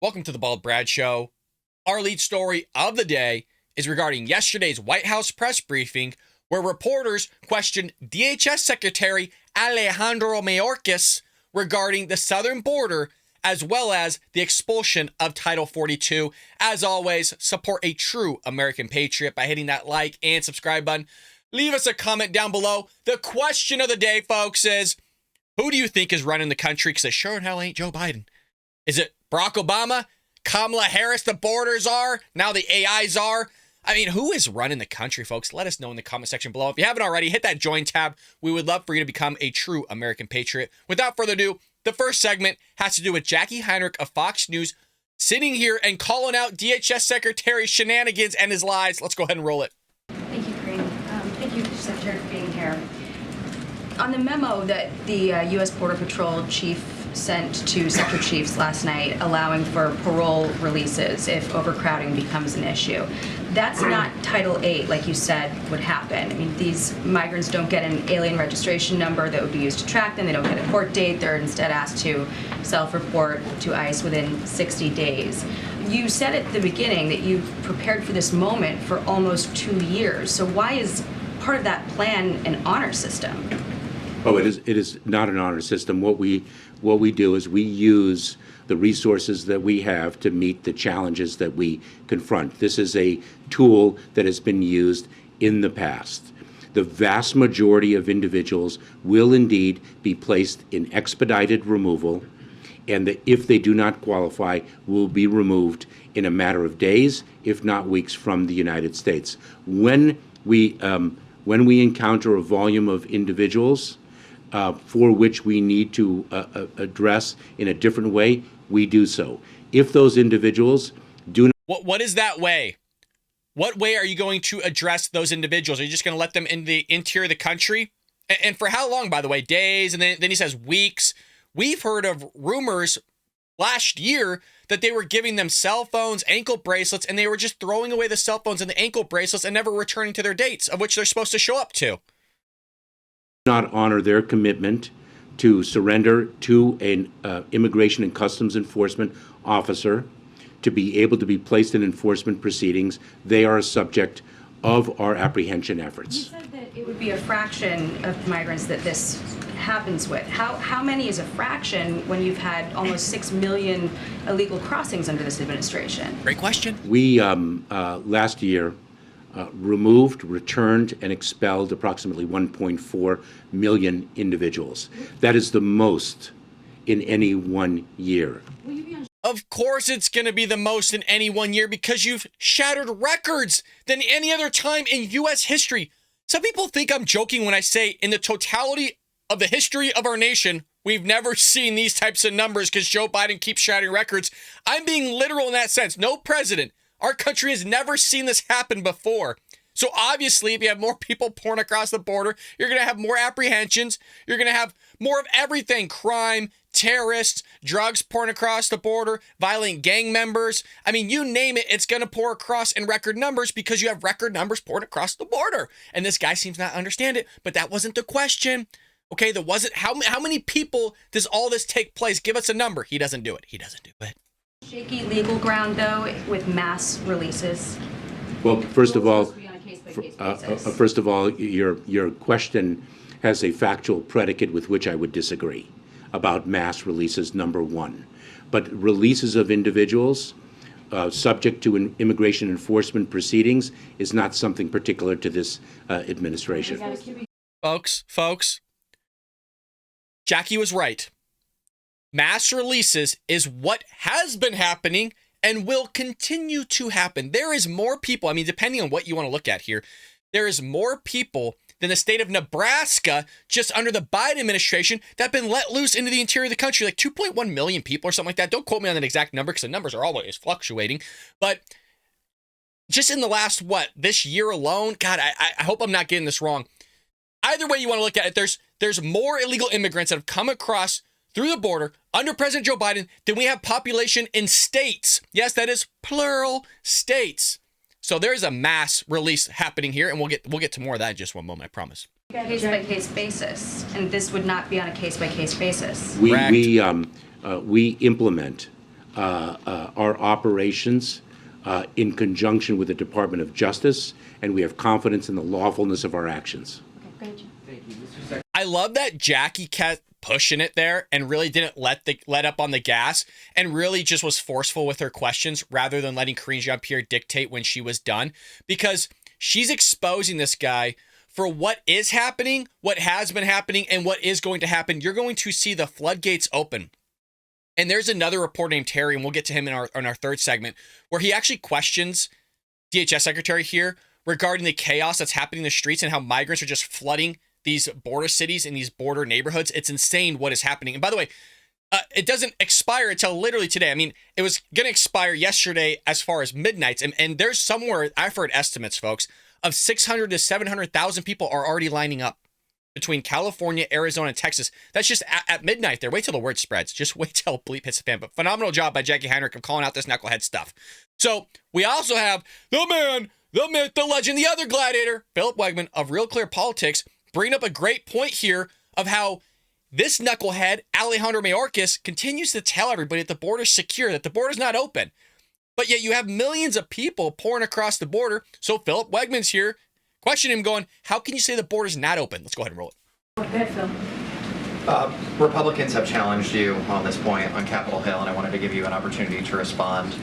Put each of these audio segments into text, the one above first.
Welcome to the Bald Brad Show. Our lead story of the day is regarding yesterday's White House press briefing where reporters questioned DHS Secretary Alejandro Mayorkas regarding the southern border as well as the expulsion of Title 42. As always, support a true American patriot by hitting that like and subscribe button. Leave us a comment down below. The question of the day, folks, is who do you think is running the country? Because it sure in hell ain't Joe Biden. Is it Barack Obama? Kamala Harris, the border czar? Now the AI czar? I mean, who is running the country, folks? Let us know in the comment section below. If you haven't already, hit that join tab. We would love for you to become a true American patriot. Without further ado, the first segment has to do with Jackie Heinrich of Fox News sitting here and calling out DHS Secretary shenanigans and his lies. Let's go ahead and roll it. Thank you, Kareem. Thank you, Secretary, for being here. On the memo that the U.S. Border Patrol chief sent to sector chiefs last night allowing for parole releases if overcrowding becomes an issue, that's not Title VIII like you said would happen. I mean, these migrants don't get an alien registration number that would be used to track them. They don't get a court date. They're instead asked to self-report to ICE within 60 days. You said at the beginning that you've prepared for this moment for almost 2 years. So why is part of that plan an honor system? Oh, it is not an honor system. What we do is we use the resources that we have to meet the challenges that we confront. This is a tool that has been used in the past. The vast majority of individuals will indeed be placed in expedited removal, and if they do not qualify, will be removed in a matter of days, if not weeks, from the United States. When we encounter a volume of individuals for which we need to address in a different way, we do so. If those individuals do not... What is that way? What way are you going to address those individuals? Are you just going to let them in the interior of the country? And for how long, by the way? Days, and then he says weeks. We've heard of rumors last year that they were giving them cell phones, ankle bracelets, and they were just throwing away the cell phones and the ankle bracelets and never returning to their dates of which they're supposed to show up to. Not honor their commitment to surrender to an immigration and customs enforcement officer to be able to be placed in enforcement proceedings, they are a subject of our apprehension efforts. You said that it would be a fraction of migrants that this happens with. How many is a fraction when you've had almost 6 million illegal crossings under this administration? Great question. We, last year, removed, returned, and expelled approximately 1.4 million individuals. That is the most in any 1 year. Of course it's going to be the most in any 1 year because you've shattered records than any other time in U.S. history. Some people think I'm joking when I say in the totality of the history of our nation, we've never seen these types of numbers because Joe Biden keeps shattering records. I'm being literal in that sense. No president. Our country has never seen this happen before. So obviously, if you have more people pouring across the border, you're going to have more apprehensions. You're going to have more of everything. Crime, terrorists, drugs pouring across the border, violent gang members. I mean, you name it, it's going to pour across in record numbers because you have record numbers poured across the border. And this guy seems not to understand it, but that wasn't the question. Okay, there wasn't. How many people does all this take place? Give us a number. He doesn't do it. He doesn't do it. Shaky legal ground, though, with mass releases? Well, first of all, your question has a factual predicate with which I would disagree about mass releases, number one. But releases of individuals subject to immigration enforcement proceedings is not something particular to this administration. Folks, Jackie was right. Mass releases is what has been happening and will continue to happen. There is more people, I mean, depending on what you want to look at here, there is more people than the state of Nebraska just under the Biden administration that have been let loose into the interior of the country, like 2.1 million people or something like that. Don't quote me on that exact number because the numbers are always fluctuating. But just in the last, this year alone, God, I hope I'm not getting this wrong. Either way you want to look at it, there's more illegal immigrants that have come across through the border under President Joe Biden than we have population in states. Yes, that is plural states. So there is a mass release happening here, and we'll get to more of that in just one moment, I promise. Case-by-case basis, and this would not be on a case-by-case basis. We implement our operations in conjunction with the Department of Justice, and we have confidence in the lawfulness of our actions. Okay, great. I love that Jackie kept pushing it there and really didn't let up on the gas and really just was forceful with her questions rather than letting Karine Jean-Pierre dictate when she was done, because she's exposing this guy for what is happening, what has been happening, and what is going to happen. You're going to see the floodgates open. And there's another reporter named Terry, and we'll get to him in our third segment, where he actually questions DHS Secretary here regarding the chaos that's happening in the streets and how migrants are just flooding these border cities and these border neighborhoods. It's insane what is happening. And by the way, it doesn't expire until literally today. I mean, it was going to expire yesterday as far as midnights. And there's somewhere, I've heard estimates, folks, of 600 to 700,000 people are already lining up between California, Arizona, and Texas. That's just at midnight there. Wait till the word spreads. Just wait till bleep hits the fan. But phenomenal job by Jackie Heinrich of calling out this knucklehead stuff. So we also have the man, the myth, the legend, the other gladiator, Philip Wegman of Real Clear Politics, bringing up a great point here of how this knucklehead, Alejandro Mayorkas, continues to tell everybody that the border's secure, that the border's not open. But yet you have millions of people pouring across the border. So Philip Wegman's here, questioning him, going, how can you say the border's not open? Let's go ahead and roll it. Okay, Phil. Republicans have challenged you on this point on Capitol Hill, and I wanted to give you an opportunity to respond.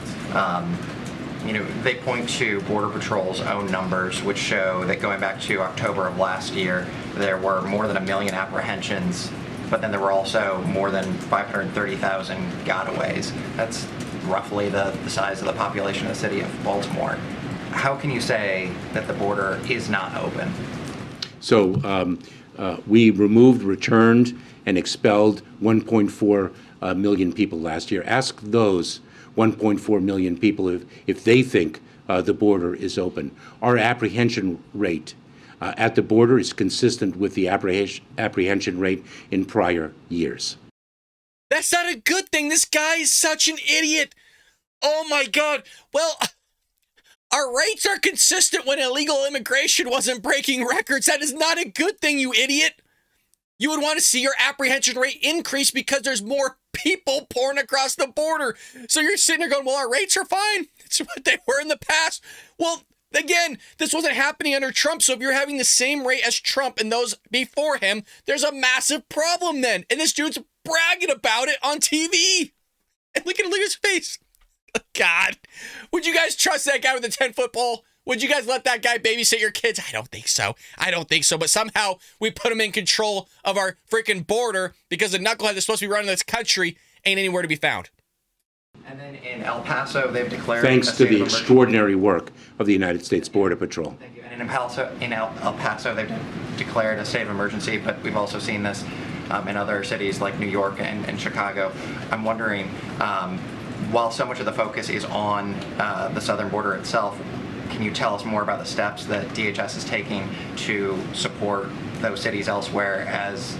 They point to Border Patrol's own numbers, which show that going back to October of last year, there were more than 1 million apprehensions, but then there were also more than 530,000 gotaways. That's roughly the size of the population of the city of Baltimore. How can you say that the border is not open? So we removed, returned, and expelled 1.4 million people last year. Ask those 1.4 million people if they think the border is open. Our apprehension rate at the border is consistent with the apprehension rate in prior years. That's not a good thing. This guy is such an idiot. Oh my God. Well, our rates are consistent when illegal immigration wasn't breaking records. That is not a good thing, you idiot. You would want to see your apprehension rate increase because there's more people pouring across the border. So you're sitting there going, well, our rates are fine. It's what they were in the past. Well, again, this wasn't happening under Trump. So if you're having the same rate as Trump and those before him, there's a massive problem then. And this dude's bragging about it on TV. And look at his face. God, would you guys trust that guy with a 10-foot pole? Would you guys let that guy babysit your kids? I don't think so. But somehow we put him in control of our freaking border because the knucklehead that's supposed to be running this country ain't anywhere to be found. And then in El Paso, they've declared... Thanks to the extraordinary work of the United States Border Patrol. Thank you. And in El Paso, they've declared a state of emergency, but we've also seen this in other cities like New York and Chicago. I'm wondering, while so much of the focus is on the southern border itself, can you tell us more about the steps that DHS is taking to support those cities elsewhere as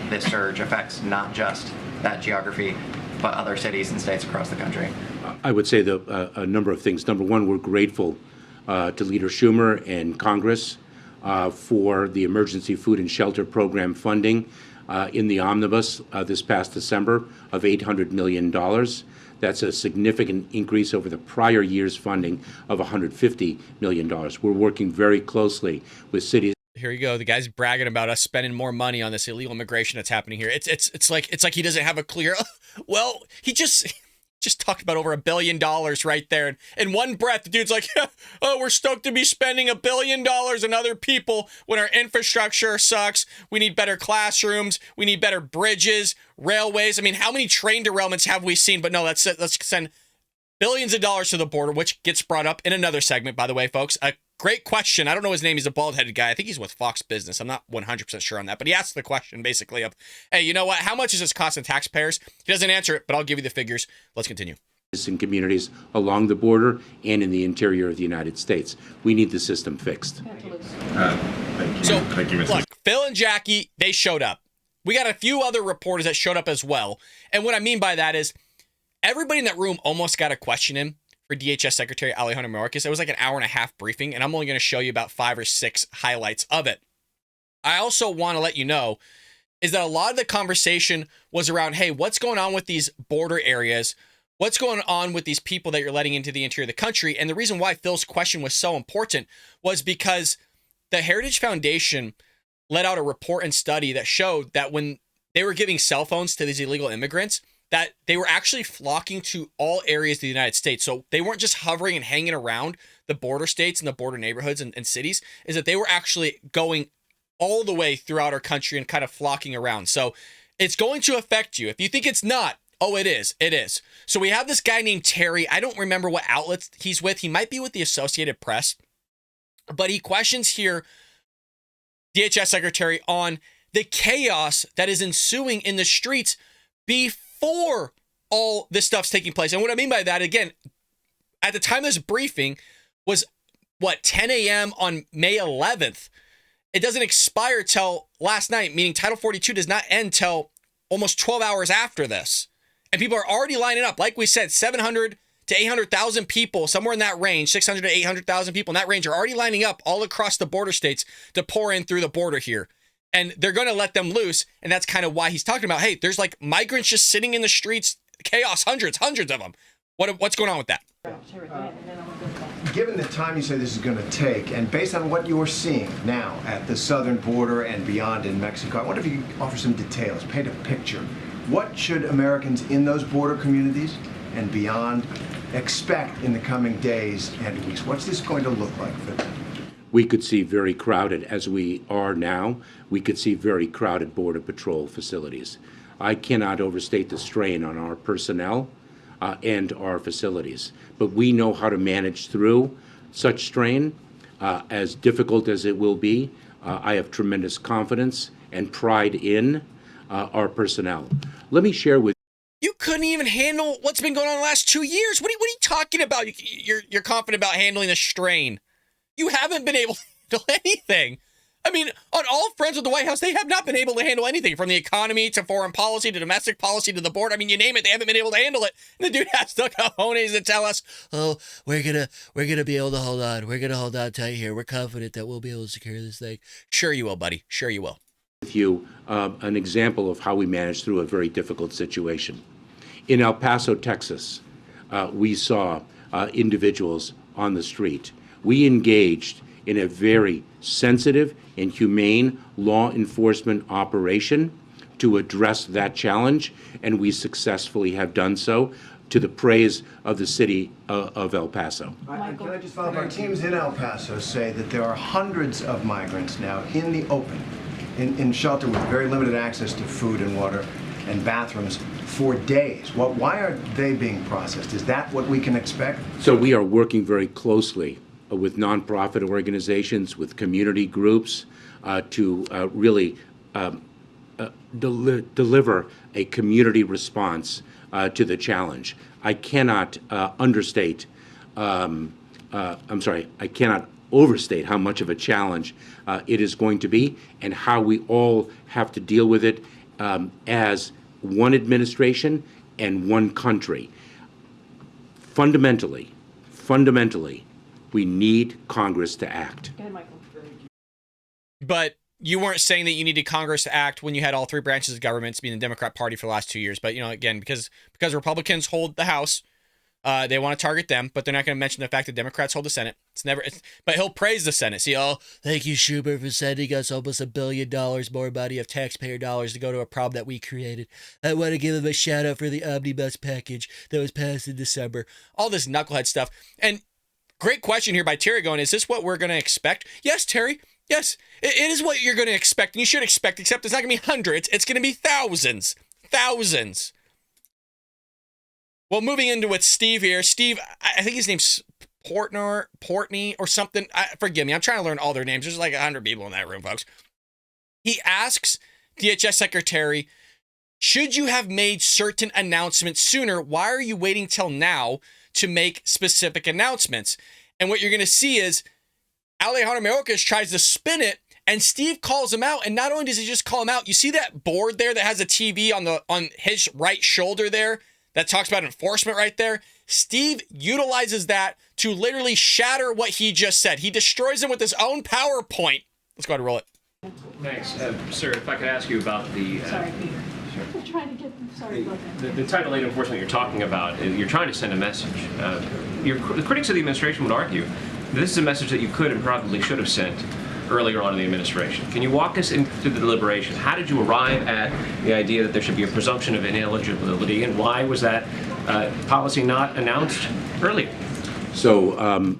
this surge affects not just that geography, but other cities and states across the country? I would say a number of things. Number one, we're grateful to Leader Schumer and Congress for the Emergency Food and Shelter Program funding in the omnibus this past December of $800 million. That's a significant increase over the prior year's funding of $150 million. We're working very closely with cities. Here you go. The guy's bragging about us spending more money on this illegal immigration that's happening here. It's like he doesn't have a clear. Well, he just talked about over $1 billion right there. And in one breath, the dude's like, oh, we're stoked to be spending $1 billion on other people when our infrastructure sucks. We need better classrooms. We need better bridges, railways. I mean, how many train derailments have we seen? But no, let's send billions of dollars to the border, which gets brought up in another segment, by the way, folks. A great question. I don't know his name. He's a bald-headed guy. I think he's with Fox Business. I'm not 100% sure on that. But he asked the question, basically, of, hey, you know what? How much is this costing taxpayers? He doesn't answer it, but I'll give you the figures. Let's continue. In communities along the border and in the interior of the United States. We need the system fixed. Thank you. So, Thank you, Mr. look, Phil and Jackie, they showed up. We got a few other reporters that showed up as well. And what I mean by that is everybody in that room almost got to question him for DHS Secretary Alejandro Mayorkas. It was like an hour and a half briefing, and I'm only going to show you about 5 or 6 highlights of it. I also want to let you know is that a lot of the conversation was around, hey, what's going on with these border areas what's going on with these people that you're letting into the interior of the country? And the reason why Phil's question was so important was because the Heritage Foundation let out a report and study that showed that when they were giving cell phones to these illegal immigrants, that they were actually flocking to all areas of the United States. So they weren't just hovering and hanging around the border states and the border neighborhoods and cities, is that they were actually going all the way throughout our country and kind of flocking around. So it's going to affect you. If you think it's not, oh, it is. It is. So we have this guy named Terry. I don't remember what outlets he's with. He might be with the Associated Press, but he questions here DHS Secretary on the chaos that is ensuing in the streets before all this stuff's taking place. And what I mean by that, again, at the time of this briefing was, 10 a.m. on May 11th. It doesn't expire till last night, meaning Title 42 does not end till almost 12 hours after this. And people are already lining up. Like we said, 700 to 800,000 people, somewhere in that range, 600 to 800,000 people in that range are already lining up all across the border states to pour in through the border here. And they're going to let them loose. And that's kind of why he's talking about, hey, there's like migrants just sitting in the streets, chaos, hundreds of them. What's going on with that? Given the time you say this is going to take, and based on what you're seeing now at the southern border and beyond in Mexico, I wonder if you could offer some details, paint a picture. What should Americans in those border communities and beyond expect in the coming days and weeks? What's this going to look like for them? We could see very crowded, as we are now, we could see very crowded Border Patrol facilities. I cannot overstate the strain on our personnel and our facilities. But we know how to manage through such strain, as difficult as it will be. I have tremendous confidence and pride in our personnel. Let me share with you. Couldn't even handle what's been going on the last 2 years. What are you talking about? You're confident about handling the strain. You haven't been able to handle anything. I mean, on all fronts with the White House, they have not been able to handle anything, from the economy to foreign policy to domestic policy to the border. I mean, you name it, they haven't been able to handle it. And the dude has the cojones to tell us, oh, we're gonna be able to hold on. We're gonna hold on tight here. We're confident that we'll be able to secure this thing. Sure you will, buddy. Sure you will. With you an example of how we managed through a very difficult situation. In El Paso, Texas, we saw individuals on the street. We engaged in a very sensitive and humane law enforcement operation to address that challenge, and we successfully have done so to the praise of the city of El Paso. Can I just follow up? Our teams in El Paso say that there are hundreds of migrants now in the open, in shelter with very limited access to food and water and bathrooms for days. Why are they being processed? Is that what we can expect? So we are working very closely with nonprofit organizations, with community groups, to really deliver a community response to the challenge. I cannot overstate how much of a challenge it is going to be, and how we all have to deal with it as one administration and one country. Fundamentally, we need Congress to act. But you weren't saying that you needed Congress to act when you had all three branches of government being the Democrat Party for the last 2 years. But, you know, again, because Republicans hold the House, they want to target them, but they're not going to mention the fact that Democrats hold the Senate. But he'll praise the Senate. See, oh, thank you, Schumer, for sending us almost $1 billion more money of taxpayer dollars to go to a problem that we created. I want to give him a shout out for the omnibus package that was passed in December. All this knucklehead stuff. And great question here by Terry going, is this what we're going to expect? Yes, Terry. Yes, it is what you're going to expect, and you should expect, except it's not going to be hundreds. It's going to be thousands. Thousands. Well, moving into with Steve here. Steve, I think his name's Portney or something. Forgive me. I'm trying to learn all their names. There's like 100 people in that room, folks. He asks DHS Secretary, should you have made certain announcements sooner? Why are you waiting till now to make specific announcements? And what you're going to see is Alejandro Mayorkas tries to spin it, and Steve calls him out. And not only does he just call him out, you see that board there that has a TV on his right shoulder there that talks about enforcement right there? Steve utilizes that to literally shatter what he just said. He destroys him with his own PowerPoint. Let's go ahead and roll it. Thanks. Sir, if I could ask you about the... Sorry, Peter. We're trying to get them Sorry about that. The Title 8 enforcement you're talking about, you're trying to send a message. The critics of the administration would argue that this is a message that you could and probably should have sent earlier on in the administration. Can you walk us into the deliberation? How did you arrive at the idea that there should be a presumption of ineligibility, and why was that policy not announced earlier? So,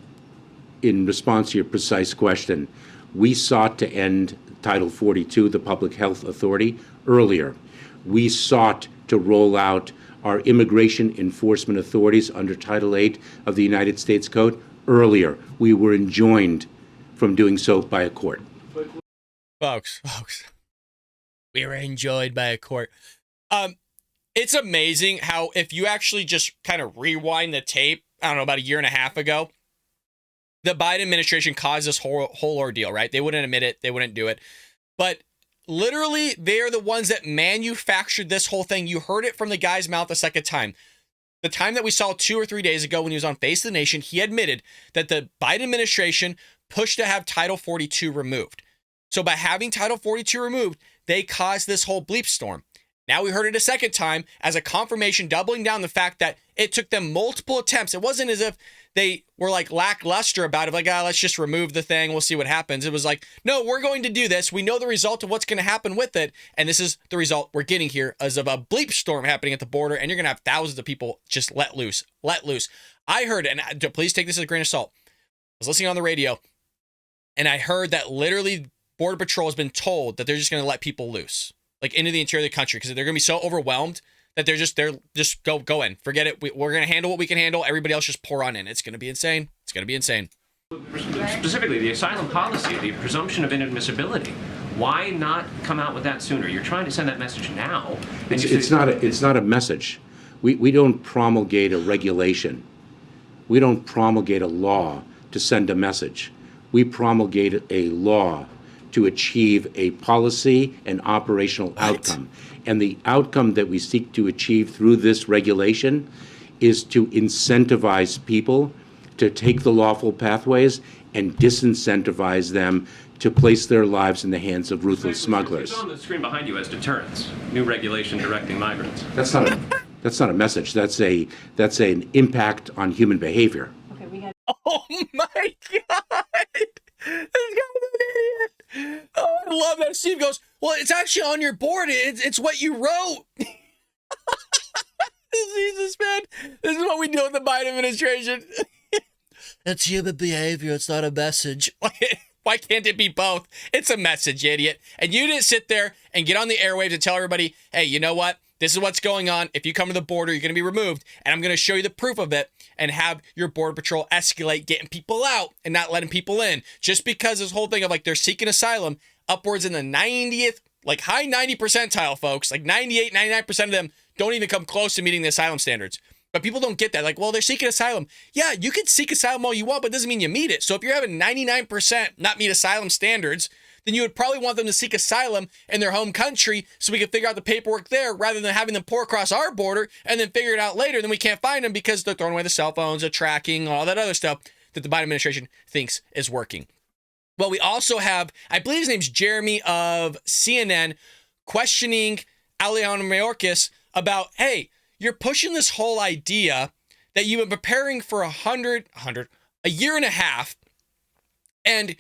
in response to your precise question, we sought to end Title 42, the Public Health Authority, earlier. We sought to roll out our immigration enforcement authorities under Title 8 of the United States Code earlier. We were enjoined from doing so by a court. Folks, we were enjoyed by a court. It's amazing how if you actually just kind of rewind the tape, I don't know, about a year and a half ago, the Biden administration caused this whole ordeal, right? They wouldn't admit it. They wouldn't do it. But literally, they're the ones that manufactured this whole thing. You heard it from the guy's mouth a second time. The time that we saw 2 or 3 days ago when he was on Face of the Nation, he admitted that the Biden administration pushed to have Title 42 removed. So by having Title 42 removed, they caused this whole bleep storm. Now we heard it a second time as a confirmation, doubling down the fact that it took them multiple attempts. It wasn't as if they were like lackluster about it, like, let's just remove the thing. We'll see what happens. It was like, no, we're going to do this. We know the result of what's going to happen with it. And this is the result we're getting here as of a bleep storm happening at the border. And you're going to have thousands of people just let loose. I heard, and please take this as a grain of salt. I was listening on the radio and I heard that literally Border Patrol has been told that they're just going to let people loose, like into the interior of the country, because they're going to be so overwhelmed that they're just go in. Forget it. We're going to handle what we can handle. Everybody else just pour on in. It's going to be insane. It's going to be insane. Specifically, the asylum policy, the presumption of inadmissibility. Why not come out with that sooner? You're trying to send that message now. It's not a message. We don't promulgate a regulation. We don't promulgate a law to send a message. We promulgate a law to achieve a policy and operational outcome. And the outcome that we seek to achieve through this regulation is to incentivize people to take the lawful pathways and disincentivize them to place their lives in the hands of ruthless smugglers. It's on the screen behind you as deterrence. New regulation directing migrants. That's not a message. That's an impact on human behavior. Oh my God! This guy's an idiot. Oh, I love that. Steve goes, well, it's actually on your board. It's what you wrote. Jesus, man. This is what we do with the Biden administration. It's human behavior. It's not a message. Why can't it be both? It's a message, idiot. And you didn't sit there and get on the airwaves and tell everybody, hey, you know what? This is what's going on. If you come to the border, you're going to be removed. And I'm going to show you the proof of it and have your Border Patrol escalate getting people out and not letting people in. Just because this whole thing of like they're seeking asylum upwards in the 90th, like high 90 percentile, folks, like 98, 99% of them don't even come close to meeting the asylum standards. But people don't get that. Like, well, they're seeking asylum. Yeah, you can seek asylum all you want, but it doesn't mean you meet it. So if you're having 99% not meet asylum standards, then you would probably want them to seek asylum in their home country so we can figure out the paperwork there rather than having them pour across our border and then figure it out later. Then we can't find them because they're throwing away the cell phones, the tracking, all that other stuff that the Biden administration thinks is working. Well, we also have, I believe his name's Jeremy of CNN, questioning Alejandro Mayorkas about, hey, you're pushing this whole idea that you've been preparing for a year and a half, and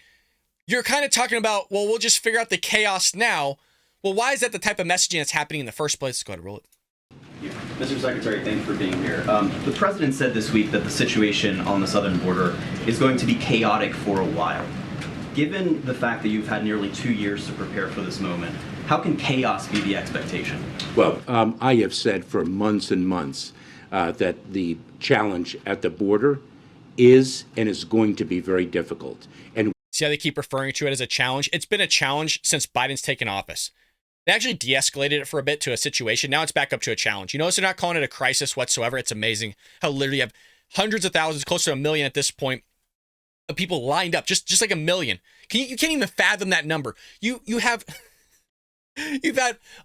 you're kind of talking about, well, we'll just figure out the chaos now. Well, why is that the type of messaging that's happening in the first place? Go ahead, roll it. Yeah. Mr. Secretary, thanks for being here. The president said this week that the situation on the southern border is going to be chaotic for a while. Given the fact that you've had nearly 2 years to prepare for this moment, how can chaos be the expectation? Well, I have said for months and months that the challenge at the border is and is going to be very difficult. And see how they keep referring to it as a challenge? It's been a challenge since Biden's taken office. They actually de-escalated it for a bit to a situation. Now it's back up to a challenge. You notice they're not calling it a crisis whatsoever. It's amazing how literally you have hundreds of thousands, close to 1 million at this point, of people lined up, just like 1 million. You can't even fathom that number. You've had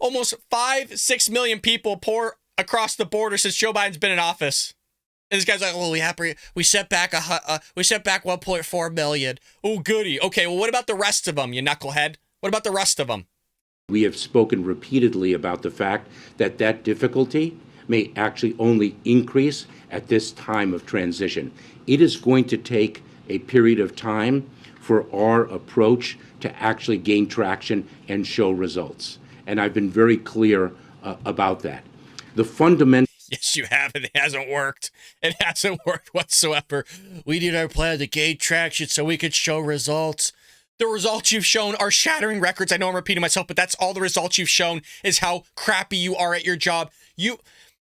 almost 5-6 million people pour across the border since Joe Biden's been in office. And this guy's like, well, we set back 1.4 million. Oh, goody. Okay, well, what about the rest of them, you knucklehead? What about the rest of them? We have spoken repeatedly about the fact that that difficulty may actually only increase at this time of transition. It is going to take a period of time for our approach to actually gain traction and show results. And I've been very clear about that. The fundamental Yes, you have. It hasn't worked. It hasn't worked whatsoever. We did our plan to gain traction so we could show results. The results you've shown are shattering records. I know I'm repeating myself, but that's all the results you've shown is how crappy you are at your job. He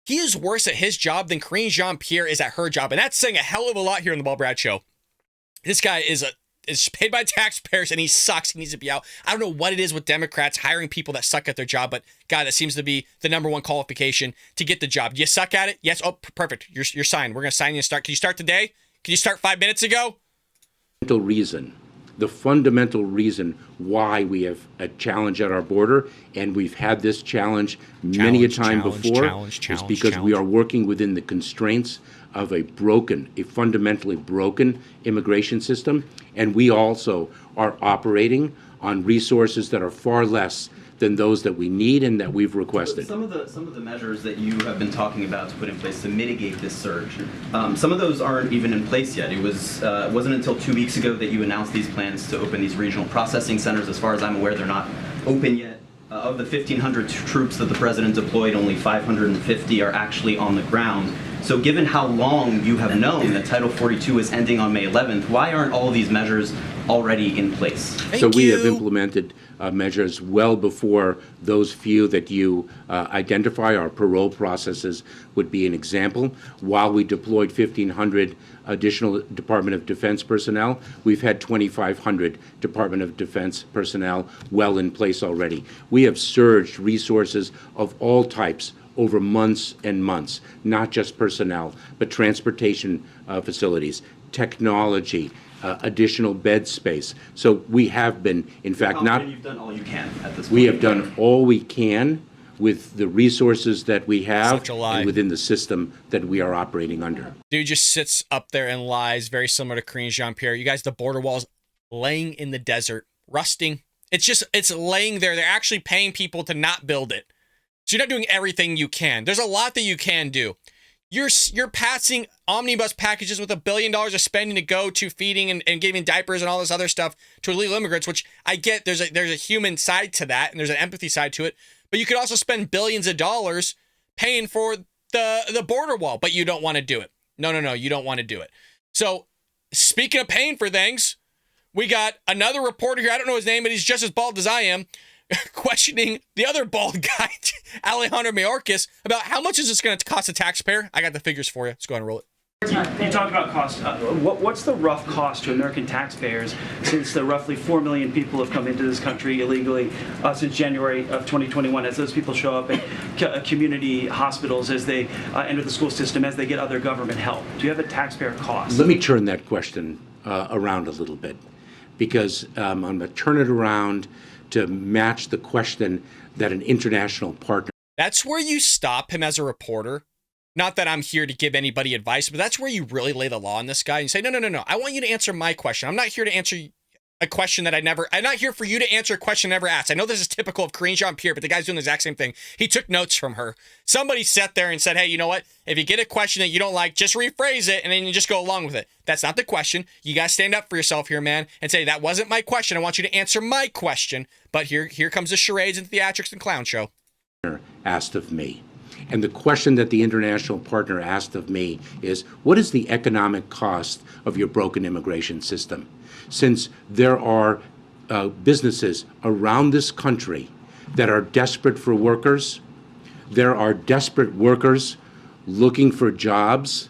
is worse at his job than Jean-Pierre is at her job. And that's saying a hell of a lot here in the Ball Brad Show. This guy is paid by taxpayers and he sucks. He needs to be out. I don't know what it is with Democrats hiring people that suck at their job, but God, that seems to be the number one qualification to get the job. You suck at it? Yes. Oh, perfect. You're signed. We're going to sign you and start. Can you start today? Can you start 5 minutes ago? The fundamental reason why we have a challenge at our border, and we've had this challenge many a time before, is because we are working within the constraints of a fundamentally broken immigration system, and we also are operating on resources that are far less than those that we need and that we've requested. Some of the measures that you have been talking about to put in place to mitigate this surge, some of those aren't even in place yet. It wasn't until 2 weeks ago that you announced these plans to open these regional processing centers. As far as I'm aware, they're not open yet. Of the 1,500 troops that the president deployed, only 550 are actually on the ground. So given how long you have known that Title 42 is ending on May 11th, why aren't all of these measures already in place? We have implemented measures well before those few that you identify. Our parole processes would be an example. While we deployed 1,500 additional Department of Defense personnel, we've had 2,500 Department of Defense personnel well in place already. We have surged resources of all types over months and months, not just personnel, but transportation facilities, technology, additional bed space. So we have been, in fact, you've done all you can at this point. We have done all we can with the resources that we have Such a lie. and within the system that we are operating under. Dude just sits up there and lies, very similar to Jean-Pierre. You guys, the border wall's laying in the desert, rusting. It's laying there. They're actually paying people to not build it. So you're not doing everything you can. There's a lot that you can do. You're passing omnibus packages with $1 billion of spending to go to feeding and giving diapers and all this other stuff to illegal immigrants, which I get there's a human side to that and there's an empathy side to it. But you could also spend billions of dollars paying for the border wall, but you don't want to do it. No, you don't want to do it. So speaking of paying for things, we got another reporter here. I don't know his name, but he's just as bald as I am. Questioning the other bald guy, Alejandro Mayorkas, about how much is this going to cost a taxpayer? I got the figures for you. Let's go ahead and roll it. You talked about cost. What's the rough cost to American taxpayers since the roughly 4 million people have come into this country illegally since January of 2021, as those people show up at community hospitals, as they enter the school system, as they get other government help? Do you have a taxpayer cost? Let me turn that question around a little bit, because I'm going to turn it around to match the question that an international partner. That's where you stop him as a reporter. Not that I'm here to give anybody advice, but that's where you really lay the law on this guy and say, no. I want you to answer my question. I'm not here to answer a question that I'm not here for you to answer a question I never asked. I know this is typical of Jean-Pierre, but the guy's doing the exact same thing. He took notes from her. Somebody sat there and said, hey, you know what? If you get a question that you don't like, just rephrase it and then you just go along with it. That's not the question. You got to stand up for yourself here, man, and say, that wasn't my question. I want you to answer my question. But here comes the charades and theatrics and clown show. Asked of me. And the question that the international partner asked of me is, what is the economic cost of your broken immigration system? Since there are businesses around this country that are desperate for workers, there are desperate workers looking for jobs,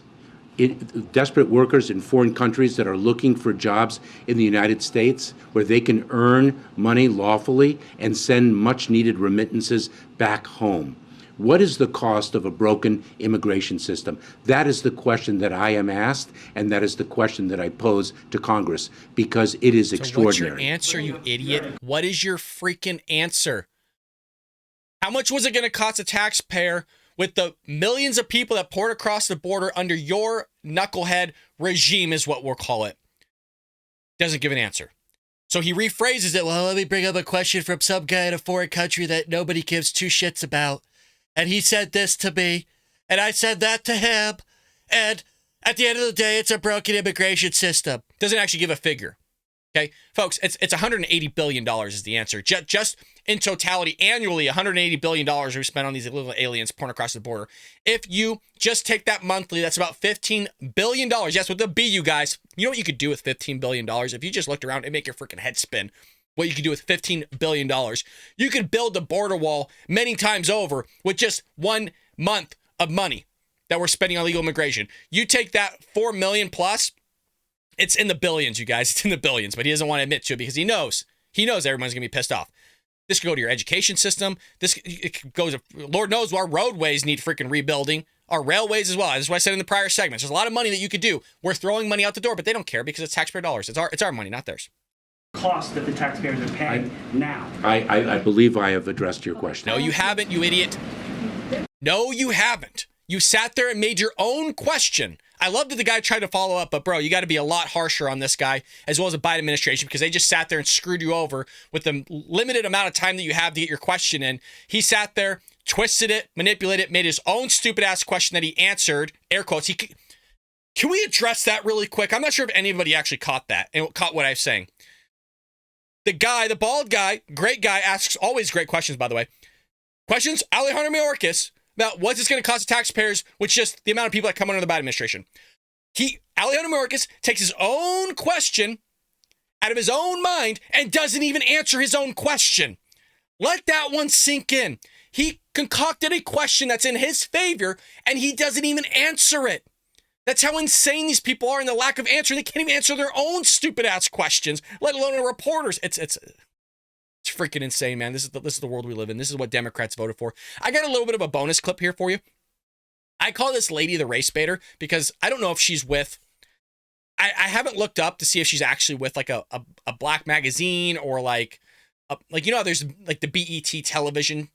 desperate workers in foreign countries that are looking for jobs in the United States where they can earn money lawfully and send much needed remittances back home. What is the cost of a broken immigration system? That is the question that I am asked, and that is the question that I pose to Congress, because it is extraordinary. What's your answer, you idiot? What is your freaking answer? How much was it going to cost a taxpayer with the millions of people that poured across the border under your knucklehead regime, is what we'll call it? Doesn't give an answer. So he rephrases it, well, let me bring up a question from some guy in a foreign country that nobody gives two shits about. And he said this to me, and I said that to him. And at the end of the day, it's a broken immigration system. Doesn't actually give a figure. Okay, folks, it's $180 billion is the answer. Just in totality, annually, $180 billion are spent on these illegal aliens pouring across the border. If you just take that monthly, that's about $15 billion. Yes, with the B, you guys. You know what you could do with $15 billion? If you just looked around and make your freaking head spin, what you could do with $15 billion. You could build a border wall many times over with just 1 month of money that we're spending on illegal immigration. You take that 4 million plus, it's in the billions, you guys. It's in the billions, but he doesn't want to admit to it because he knows everyone's going to be pissed off. This could go to your education system. It goes, Lord knows our roadways need freaking rebuilding. Our railways as well. That's what I said in the prior segments. There's a lot of money that you could do. We're throwing money out the door, but they don't care because it's taxpayer dollars. It's our money, not theirs. Cost that the taxpayers are paying now. I believe I have addressed your question. No, you haven't, you idiot. No, you haven't. You sat there and made your own question. I love that the guy tried to follow up, but bro, you got to be a lot harsher on this guy as well as the Biden administration because they just sat there and screwed you over with the limited amount of time that you have to get your question in. He sat there, twisted it, manipulated it, made his own stupid ass question that he answered, air quotes. Can we address that really quick? I'm not sure if anybody actually caught that and caught what I was saying. The guy, the bald guy, great guy, asks always great questions, by the way. Questions, Alejandro Mayorkas, about what's this going to cost the taxpayers with just the amount of people that come under the Biden administration. Alejandro Mayorkas takes his own question out of his own mind and doesn't even answer his own question. Let that one sink in. He concocted a question that's in his favor and he doesn't even answer it. That's how insane these people are in the lack of answer. They can't even answer their own stupid ass questions, let alone a reporter's. It's freaking insane, man. This is the world we live in. This is what Democrats voted for. I got a little bit of a bonus clip here for you. I call this lady the race baiter because I don't know if she's with, I haven't looked up to see if she's actually with like a black magazine or like you know, there's like the BET television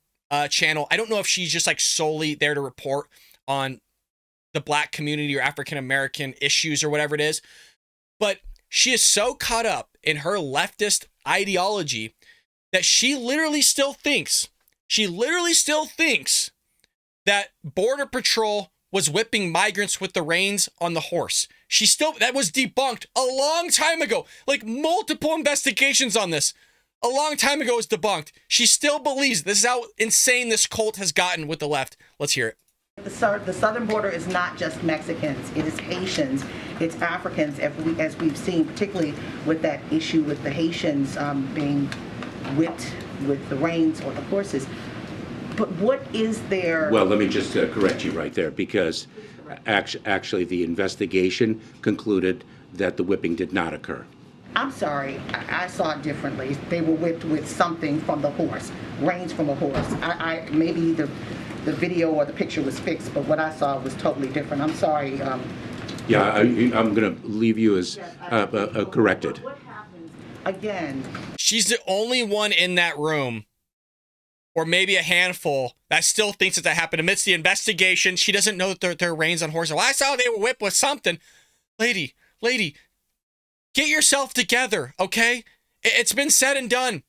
channel. I don't know if she's just like solely there to report on the black community or African-American issues or whatever it is. But she is so caught up in her leftist ideology that she literally still thinks that Border Patrol was whipping migrants with the reins on the horse. That was debunked a long time ago, like multiple investigations on this. A long time ago it was debunked. She still believes this is how insane this cult has gotten with the left. Let's hear it. The southern border is not just Mexicans, it is Haitians, it's Africans, as we've seen, particularly with that issue with the Haitians being whipped with the reins or the horses. But what is there? Well, let me just correct you right there, because actually the investigation concluded that the whipping did not occur. I'm sorry, I saw it differently. They were whipped with something from the horse, reins from a horse. Maybe the video or the picture was fixed, but what I saw was totally different. I'm sorry. Yeah, I'm going to leave you as corrected. What happens again? She's the only one in that room, or maybe a handful, that still thinks that happened amidst the investigation. She doesn't know that there are reins on horses. Well, I saw they were whipped with something. Lady, get yourself together, okay? It's been said and done.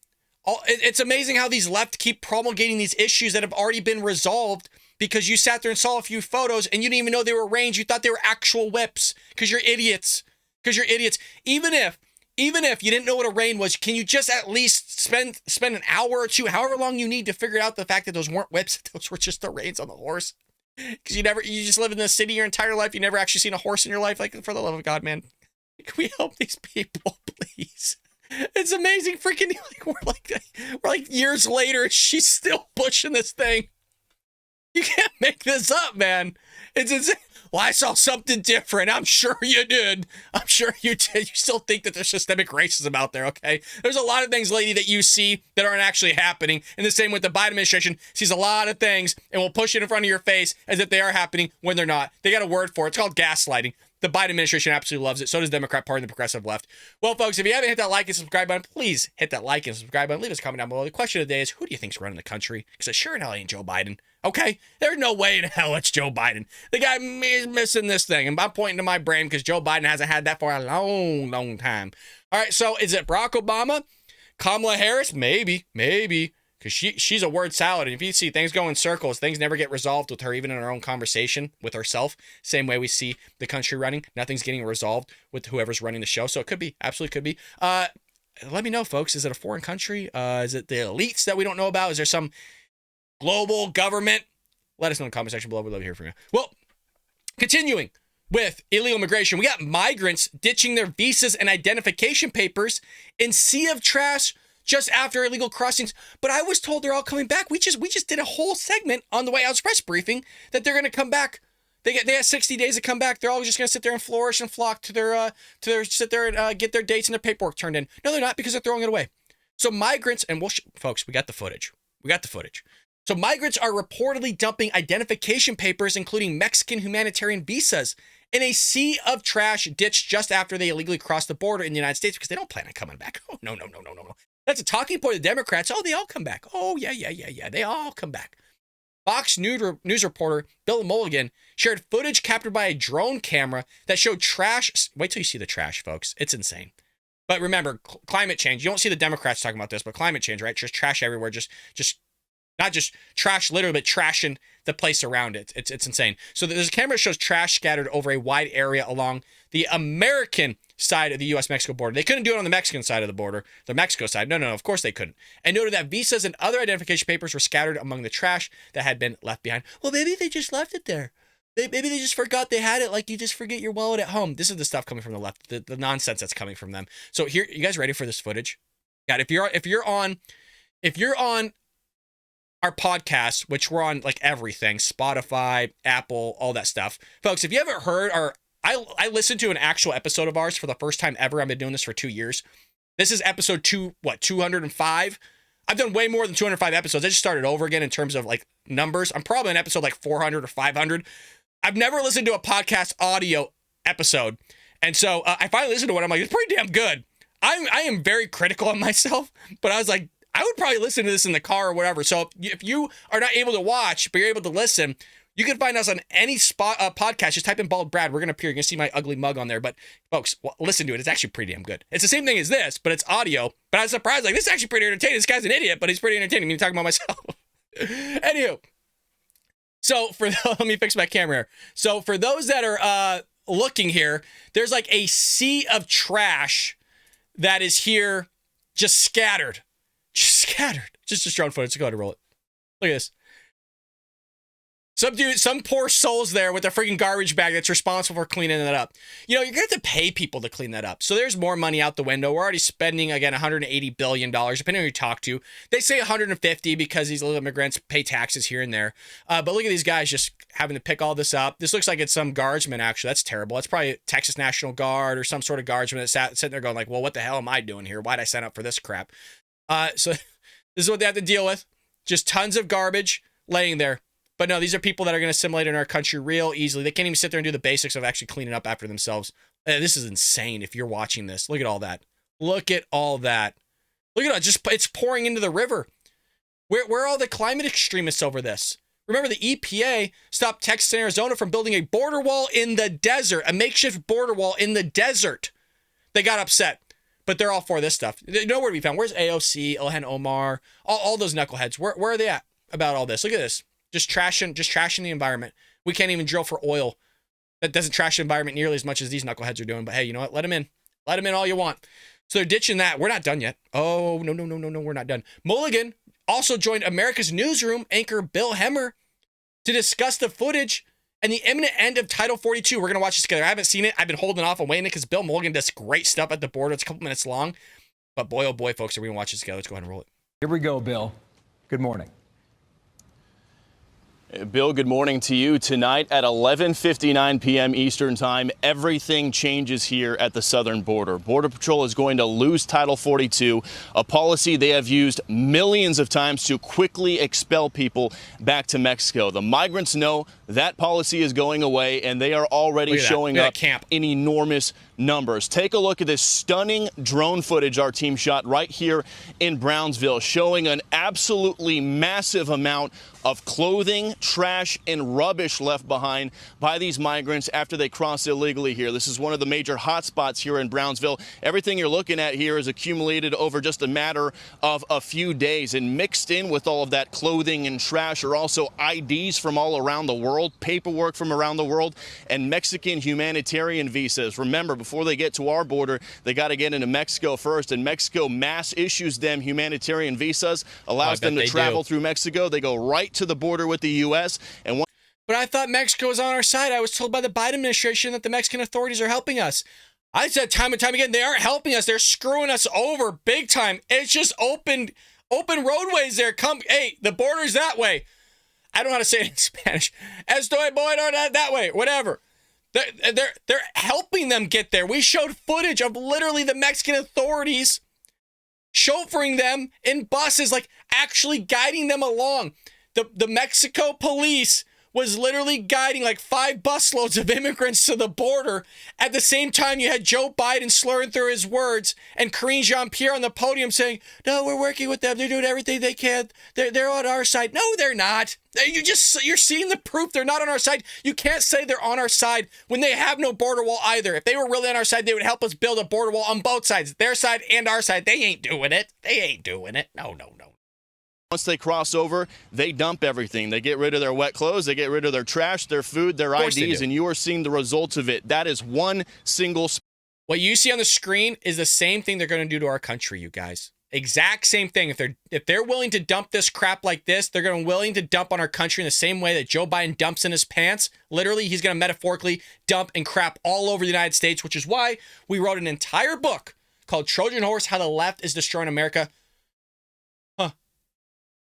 It's amazing how these left keep promulgating these issues that have already been resolved because you sat there and saw a few photos and you didn't even know they were reins. You thought they were actual whips because you're idiots. Even if you didn't know what a rein was, can you just at least spend an hour or two, however long you need, to figure out the fact that those weren't whips, those were just the reins on the horse? Because you just live in the city your entire life. You never actually seen a horse in your life. Like, for the love of God, man, can we help these people, please? It's amazing, freaking. We're like years later, and she's still pushing this thing. You can't make this up, man. It's insane. Well, I saw something different. I'm sure you did. You still think that there's systemic racism out there, okay? There's a lot of things, lady, that you see that aren't actually happening. And the same with the Biden administration sees a lot of things and will push it in front of your face as if they are happening when they're not. They got a word for it. It's called gaslighting. The Biden administration absolutely loves it. So does the Democrat Party and the progressive left. Well, folks, if you haven't hit that like and subscribe button, please hit that like and subscribe button. Leave us a comment down below. The question of the day is, who do you think's running the country? Because it sure in hell ain't Joe Biden. Okay? There's no way in hell it's Joe Biden. The guy is missing this thing. And I'm pointing to my brain because Joe Biden hasn't had that for a long, long time. All right, so is it Barack Obama? Kamala Harris? Maybe. Because she's a word salad. And if you see things go in circles, things never get resolved with her, even in her own conversation with herself. Same way we see the country running. Nothing's getting resolved with whoever's running the show. So it could be. Absolutely could be. Let me know, folks. Is it a foreign country? Is it the elites that we don't know about? Is there some global government? Let us know in the comment section below. We'd love to hear from you. Well, continuing with illegal immigration, we got migrants ditching their visas and identification papers in sea of trash just after illegal crossings. But I was told they're all coming back. We just did a whole segment on the White House press briefing that they're going to come back. They have 60 days to come back. They're all just going to sit there and flourish and flock to their sit there and get their dates and their paperwork turned in. No, they're not, because they're throwing it away. So migrants, and folks, we got the footage. So migrants are reportedly dumping identification papers, including Mexican humanitarian visas, in a sea of trash ditched just after they illegally crossed the border in the United States because they don't plan on coming back. Oh, no. That's a talking point of the Democrats. Oh, they all come back. Oh, yeah. They all come back. Fox News reporter Bill Mulligan shared footage captured by a drone camera that showed trash. Wait till you see the trash, folks. It's insane. But remember, climate change. You don't see the Democrats talking about this, but climate change, right? Just trash everywhere. Just not just trash literally, but trashing the place around it. It's insane. So there's a camera that shows trash scattered over a wide area along the American side of the U.S. Mexico border. They couldn't do it on the Mexican side of the border, the Mexico side. No, of course they couldn't. And noted that visas and other identification papers were scattered among the trash that had been left behind. Well, maybe they just left it there. Maybe they just forgot they had it, like you just forget your wallet at home. This is the stuff coming from the left, the nonsense that's coming from them. So here, you guys ready for this footage? God, if you're on our podcast, which we're on like everything, Spotify, Apple, all that stuff. Folks, if you haven't heard, or I listened to an actual episode of ours for the first time ever. I've been doing this for 2 years. This is episode 205. I've done way more than 205 episodes. I just started over again in terms of like numbers. I'm probably in episode like 400 or 500. I've never listened to a podcast audio episode. And so I finally listened to one. I'm like, it's pretty damn good. I am very critical of myself, but I was like, I would probably listen to this in the car or whatever. So if you are not able to watch, but you're able to listen, you can find us on any podcast. Just type in Bald Brad. We're going to appear. You're going to see my ugly mug on there. But folks, listen to it. It's actually pretty damn good. It's the same thing as this, but it's audio. But I was surprised. Like, this is actually pretty entertaining. This guy's an idiot, but he's pretty entertaining. Me talking about myself. Anywho. So let me fix my camera here. So for those that are looking here, there's like a sea of trash that is here just scattered. Just drone footage. So go ahead and roll it. Look at this. Some poor souls there with a freaking garbage bag that's responsible for cleaning that up. You know, you're going to have to pay people to clean that up. So there's more money out the window. We're already spending, again, $180 billion, depending on who you talk to. They say 150 because these little immigrants pay taxes here and there. But look at these guys just having to pick all this up. This looks like it's some guardsman, actually. That's terrible. That's probably Texas National Guard or some sort of guardsman that's sitting there going like, well, what the hell am I doing here? Why'd I sign up for this crap? So this is what they have to deal with. Just tons of garbage laying there. But no, these are people that are going to assimilate in our country real easily. They can't even sit there and do the basics of actually cleaning up after themselves. This is insane if you're watching this. Look at all that. Look at all that. Look at it. It's pouring into the river. Where are all the climate extremists over this? Remember, the EPA stopped Texas and Arizona from building a border wall in the desert, a makeshift border wall in the desert. They got upset. But they're all for this stuff. Nowhere to be found. Where's AOC, Ilhan Omar, all those knuckleheads? Where are they at about all this? Look at this. Just trashing the environment. We can't even drill for oil. That doesn't trash the environment nearly as much as these knuckleheads are doing. But hey, you know what? Let them in. Let them in all you want. So they're ditching that. We're not done yet. Oh, no, we're not done. Mulligan also joined America's Newsroom anchor Bill Hemmer to discuss the footage and the imminent end of Title 42. We're going to watch this together. I haven't seen it. I've been holding off on waiting because Bill Mulligan does great stuff at the border. It's a couple minutes long. But boy, oh boy, folks, are we going to watch this together. Let's go ahead and roll it. Here we go, Bill. Good morning. Bill, good morning to you. Tonight at 11:59 p.m. Eastern Time, everything changes here at the southern border. Border Patrol is going to lose Title 42, a policy they have used millions of times to quickly expel people back to Mexico. The migrants know that policy is going away, and they are already showing up in enormous numbers. Take a look at this stunning drone footage our team shot right here in Brownsville, showing an absolutely massive amount of clothing, trash, and rubbish left behind by these migrants after they cross illegally here. This is one of the major hotspots here in Brownsville. Everything you're looking at here is accumulated over just a matter of a few days, and mixed in with all of that clothing and trash are also IDs from all around the world, paperwork from around the world, and Mexican humanitarian visas. Remember, before they get to our border, they got to get into Mexico first, and Mexico mass issues them humanitarian visas, allows them to travel through Mexico. They go right to the border with the U.S. and But I thought Mexico was on our side. I was told by the Biden administration that the Mexican authorities are helping us. I said time and time again, they aren't helping us. They're screwing us over big time. It's just open roadways there. Hey, the border's that way. I don't know how to say it in Spanish. Estoy bueno that way. Whatever. They're helping them get there. We showed footage of literally the Mexican authorities chauffeuring them in buses, like actually guiding them along. The Mexico police was literally guiding like 5 busloads of immigrants to the border. At the same time, you had Joe Biden slurring through his words and Jean-Pierre on the podium saying, no, we're working with them. They're doing everything they can. They're on our side. No, they're not. You're seeing the proof. They're not on our side. You can't say they're on our side when they have no border wall either. If they were really on our side, they would help us build a border wall on both sides, their side and our side. They ain't doing it. No. once they cross over, they dump everything. They get rid of their wet clothes, they get rid of their trash, their food, their IDs, and you are seeing the results of it. That is one single... What you see on the screen is the same thing they're going to do to our country, you guys. Exact same thing. If they're willing to dump this crap like this, they're going to willing to dump on our country in the same way that Joe Biden dumps in his pants. Literally, he's going to metaphorically dump and crap all over the United States, which is why we wrote an entire book called Trojan Horse, How the Left is Destroying America.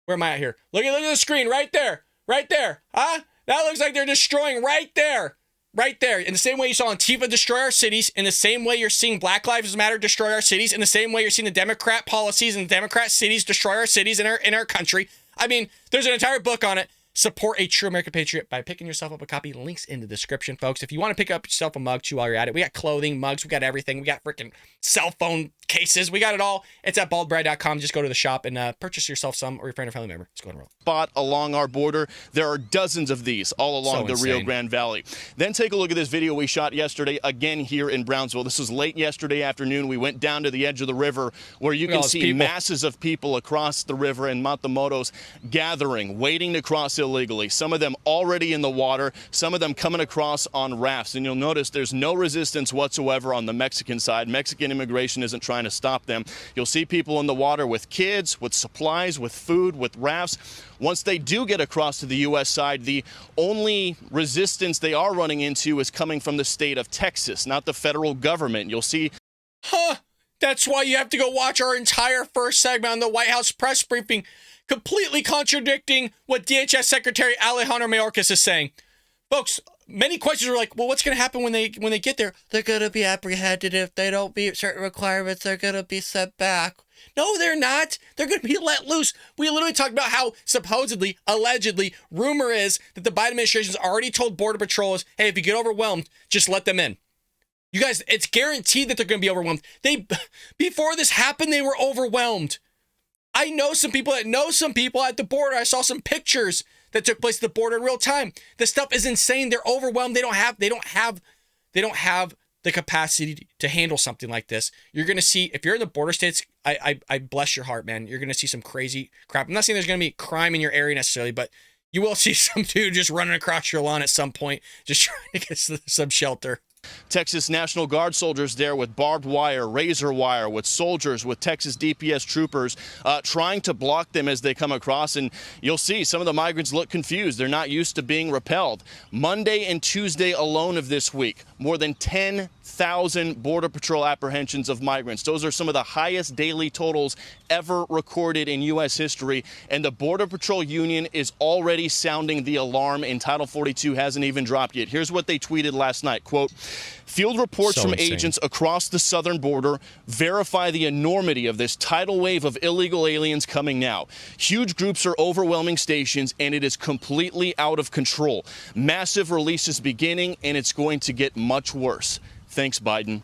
Where am I at here? Look at the screen right there. Right there. Huh? That looks like they're destroying right there. Right there. In the same way you saw Antifa destroy our cities, in the same way you're seeing Black Lives Matter destroy our cities, in the same way you're seeing the Democrat policies and the Democrat cities destroy our cities in our country. I mean, there's an entire book on it. Support a true American patriot by picking yourself up a copy. Links in the description, folks. If you want to pick up yourself a mug too while you're at it, we got clothing, mugs, we got everything. We got freaking cell phone cases. We got it all. It's at baldbrad.com. Just go to the shop and purchase yourself some, or your friend or family member. Let's go and roll. Spot along our border. There are dozens of these all along the Rio Grande Valley. Then take a look at this video we shot yesterday, again here in Brownsville. This was late yesterday afternoon. We went down to the edge of the river where you can see masses of people across the river in Matamoros gathering, waiting to cross illegally. Some of them already in the water, some of them coming across on rafts. And you'll notice there's no resistance whatsoever on the Mexican side. Mexican immigration isn't trying to stop them. You'll see people in the water with kids, with supplies, with food, with rafts. Once they do get across to the U.S. side, the only resistance they are running into is coming from the state of Texas, not the federal government. You'll see... That's why you have to go watch our entire first segment on the White House press briefing, completely contradicting what DHS Secretary Alejandro Mayorkas is saying. Folks, many questions are like, well, what's going to happen when they get there? They're going to be apprehended if they don't meet certain requirements. They're going to be sent back. No, they're not. They're going to be let loose. We literally talked about how supposedly, allegedly, rumor is that the Biden administration has already told Border Patrollers, hey, if you get overwhelmed, just let them in. You guys, it's guaranteed that they're going to be overwhelmed. Before this happened, they were overwhelmed. I know some people that know some people at the border. I saw some pictures that took place at the border in real time. This stuff is insane. They're overwhelmed. They don't have the capacity to handle something like this. You're going to see, if you're in the border states, I bless your heart, man. You're going to see some crazy crap. I'm not saying there's going to be crime in your area necessarily, but you will see some dude just running across your lawn at some point, just trying to get some shelter. Texas National Guard soldiers there with barbed wire, razor wire, with soldiers, with Texas DPS troopers trying to block them as they come across. And you'll see some of the migrants look confused. They're not used to being repelled. Monday and Tuesday alone of this week, more than 10,000 Border Patrol apprehensions of migrants. Those are some of the highest daily totals ever recorded in U.S. history. And the Border Patrol Union is already sounding the alarm, and Title 42 hasn't even dropped yet. Here's what they tweeted last night, quote, "Field reports from agents across the southern border verify the enormity of this tidal wave of illegal aliens coming now. Huge groups are overwhelming stations, and it is completely out of control. Massive releases beginning, and it's going to get much worse. Thanks, Biden.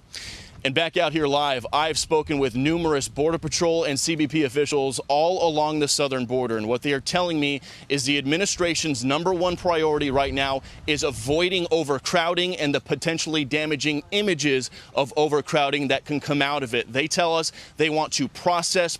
And back out here live, I've spoken with numerous Border Patrol and CBP officials all along the southern border. And what they are telling me is the administration's #1 priority right now is avoiding overcrowding and the potentially damaging images of overcrowding that can come out of it. They tell us they want to process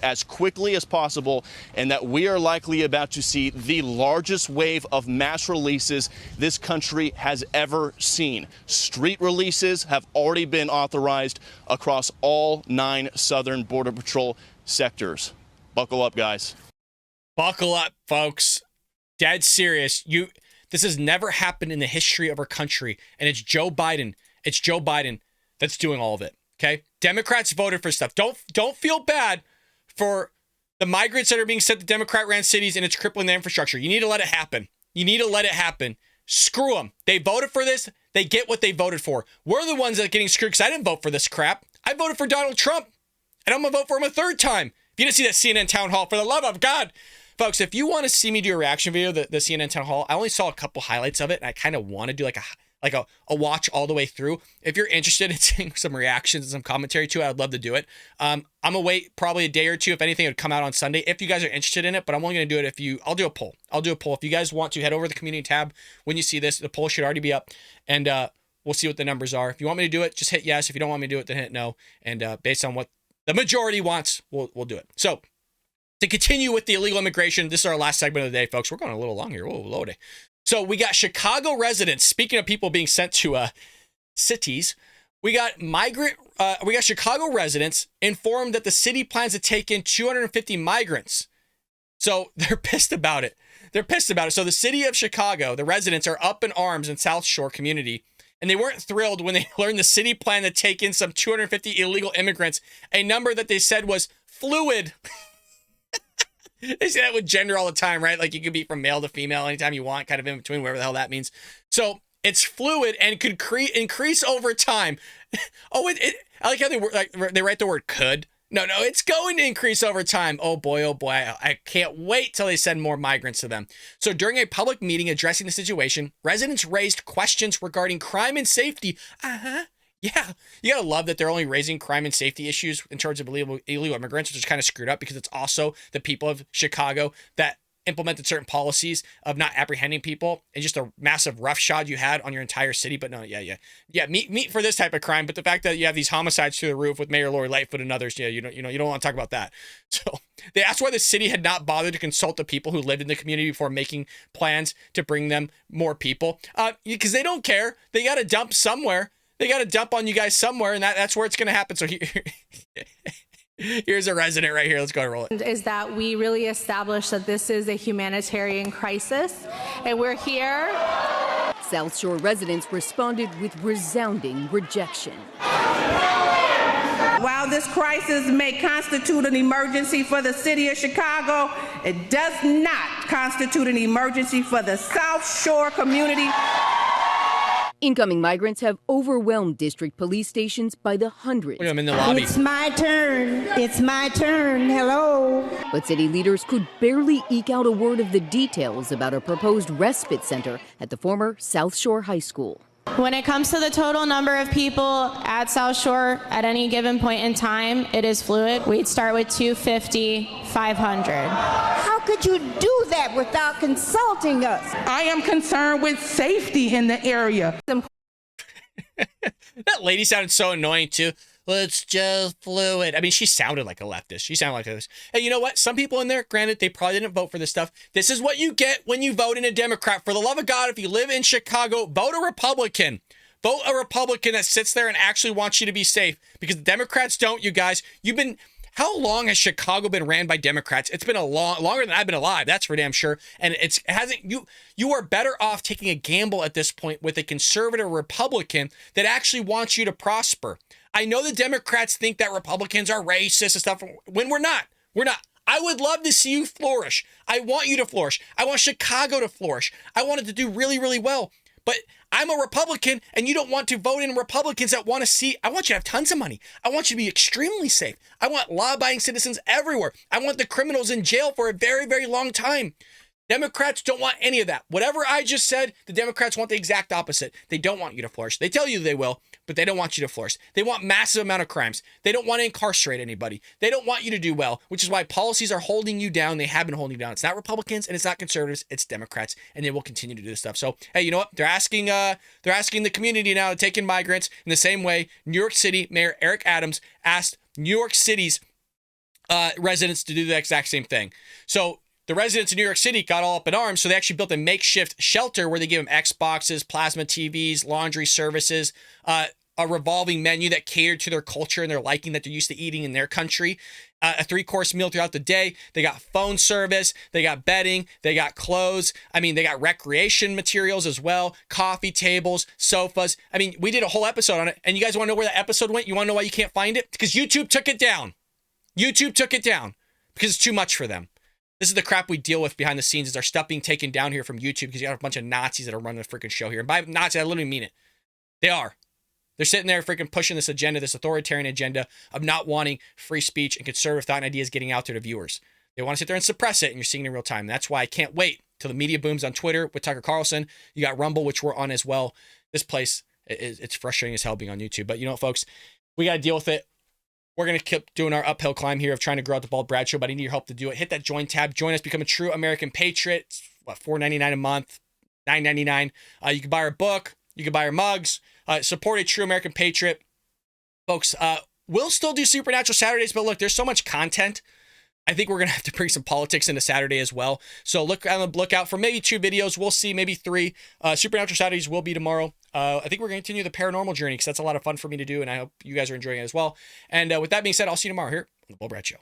as quickly as possible, and that we are likely about to see the largest wave of mass releases this country has ever seen. Street releases have already been authorized across all 9 southern Border Patrol sectors. Buckle up, guys. Buckle up, folks. Dead serious. This has never happened in the history of our country, and it's Joe Biden. It's Joe Biden that's doing all of it. Okay? Democrats voted for stuff. Don't feel bad for the migrants that are being sent to Democrat-ran cities, and it's crippling their infrastructure. You need to let it happen. You need to let it happen. Screw them. They voted for this. They get what they voted for. We're the ones that are getting screwed because I didn't vote for this crap. I voted for Donald Trump, and I'm going to vote for him a third time. If you didn't see that CNN town hall, for the love of God. Folks, if you want to see me do a reaction video, the CNN town hall, I only saw a couple highlights of it, and I kind of want to do like a watch all the way through. If you're interested in seeing some reactions and some commentary to it, I'd love to do it. I'm gonna wait probably a day or two. If anything, it would come out on Sunday if you guys are interested in it, but I'm only gonna do it I'll do a poll. If you guys want to, head over to the community tab when you see this. The poll should already be up, and we'll see what the numbers are. If you want me to do it, just hit yes. If you don't want me to do it, then hit no. And based on what the majority wants, we'll do it. So to continue with the illegal immigration, this is our last segment of the day, folks. We're going a little long here. Whoa, loaded. So we got Chicago residents. Speaking of people being sent to cities, we got Chicago residents informed that the city plans to take in 250 migrants. So they're pissed about it. So the city of Chicago, the residents are up in arms in South Shore community, and they weren't thrilled when they learned the city planned to take in some 250 illegal immigrants, a number that they said was fluid. They say that with gender all the time, right? Like you could be from male to female anytime you want, kind of in between, whatever the hell that means. So it's fluid and could increase over time. I like how they write the word could. No, it's going to increase over time. Oh boy, I can't wait till they send more migrants to them. So during a public meeting addressing the situation, residents raised questions regarding crime and safety. Yeah, you gotta love that they're only raising crime and safety issues in terms of illegal immigrants, which is kind of screwed up because it's also the people of Chicago that implemented certain policies of not apprehending people and just a massive roughshod you had on your entire city. But no, yeah, meet for this type of crime. But the fact that you have these homicides through the roof with Mayor Lori Lightfoot and others, you don't want to talk about that. So that's why the city had not bothered to consult the people who lived in the community before making plans to bring them more people, because they don't care. They got to dump somewhere. They got to dump on you guys somewhere, and that's where it's going to happen. So here's a resident right here. Let's go and roll it. Is that we really establish that this is a humanitarian crisis, and we're here. South Shore residents responded with resounding rejection. While this crisis may constitute an emergency for the city of Chicago, it does not constitute an emergency for the South Shore community. Incoming migrants have overwhelmed district police stations by the hundreds. I'm in the lobby. It's my turn. Hello. But city leaders could barely eke out a word of the details about a proposed respite center at the former South Shore High School. When it comes to the total number of people at South Shore at any given point in time, it is fluid. We'd start with 250, 500. How could you do that without consulting us? I am concerned with safety in the area. That lady sounded so annoying too. Let's just fluid. I mean, she sounded like a leftist. She sounded like this. Hey, you know what? Some people in there, granted, they probably didn't vote for this stuff. This is what you get when you vote in a Democrat. For the love of God, if you live in Chicago, vote a Republican. Vote a Republican that sits there and actually wants you to be safe. Because the Democrats don't, you guys. How long has Chicago been ran by Democrats? It's been longer than I've been alive. That's for damn sure. And you are better off taking a gamble at this point with a conservative Republican that actually wants you to prosper. I know the Democrats think that Republicans are racist and stuff when we're not. I would love to see you flourish. I want you to flourish. I want Chicago to flourish. I want it to do really, really well. But I'm a Republican, and you don't want to vote in Republicans that want to see. I want you to have tons of money. I want you to be extremely safe. I want law-abiding citizens everywhere. I want the criminals in jail for a very, very long time. Democrats don't want any of that. Whatever I just said, the Democrats want the exact opposite. They don't want you to flourish. They tell you they will, but they don't want you to flourish. They want massive amount of crimes. They don't want to incarcerate anybody. They don't want you to do well, which is why policies are holding you down. They have been holding you down. It's not Republicans and it's not conservatives. It's Democrats, and they will continue to do this stuff. So, hey, you know what? They're asking the community now to take in migrants in the same way New York City Mayor Eric Adams asked New York City's residents to do the exact same thing. So the residents in New York City got all up in arms, so they actually built a makeshift shelter where they give them Xboxes, plasma TVs, laundry services, a revolving menu that catered to their culture and their liking that they're used to eating in their country, a 3-course meal throughout the day. They got phone service, they got bedding, they got clothes. I mean, they got recreation materials as well, coffee tables, sofas. I mean, we did a whole episode on it, and you guys want to know where that episode went? You want to know why you can't find it? Because YouTube took it down. YouTube took it down because it's too much for them. This is the crap we deal with behind the scenes, is our stuff being taken down here from YouTube because you got a bunch of Nazis that are running the freaking show here. And by Nazis, I literally mean it. They are. They're sitting there freaking pushing this agenda, this authoritarian agenda of not wanting free speech and conservative thought and ideas getting out there to viewers. They want to sit there and suppress it, and you're seeing it in real time. That's why I can't wait till the media booms on Twitter with Tucker Carlson. You got Rumble, which we're on as well. This place, it's frustrating as hell being on YouTube. But you know what, folks? We got to deal with it. We're going to keep doing our uphill climb here of trying to grow out the Bald Brad Show, but I need your help to do it. Hit that join tab. Join us. Become a true American patriot. It's, what, $4.99 a month, $9.99. You can buy our book. You can buy our mugs. Support a true American patriot. Folks, we'll still do Supernatural Saturdays, but look, there's so much content. I think we're going to have to bring some politics into Saturday as well. So look on the lookout for maybe 2 videos. We'll see, maybe 3. Supernatural Saturdays will be tomorrow. I think we're going to continue the paranormal journey because that's a lot of fun for me to do, and I hope you guys are enjoying it as well. And with that being said, I'll see you tomorrow here on The Bald Brad Show.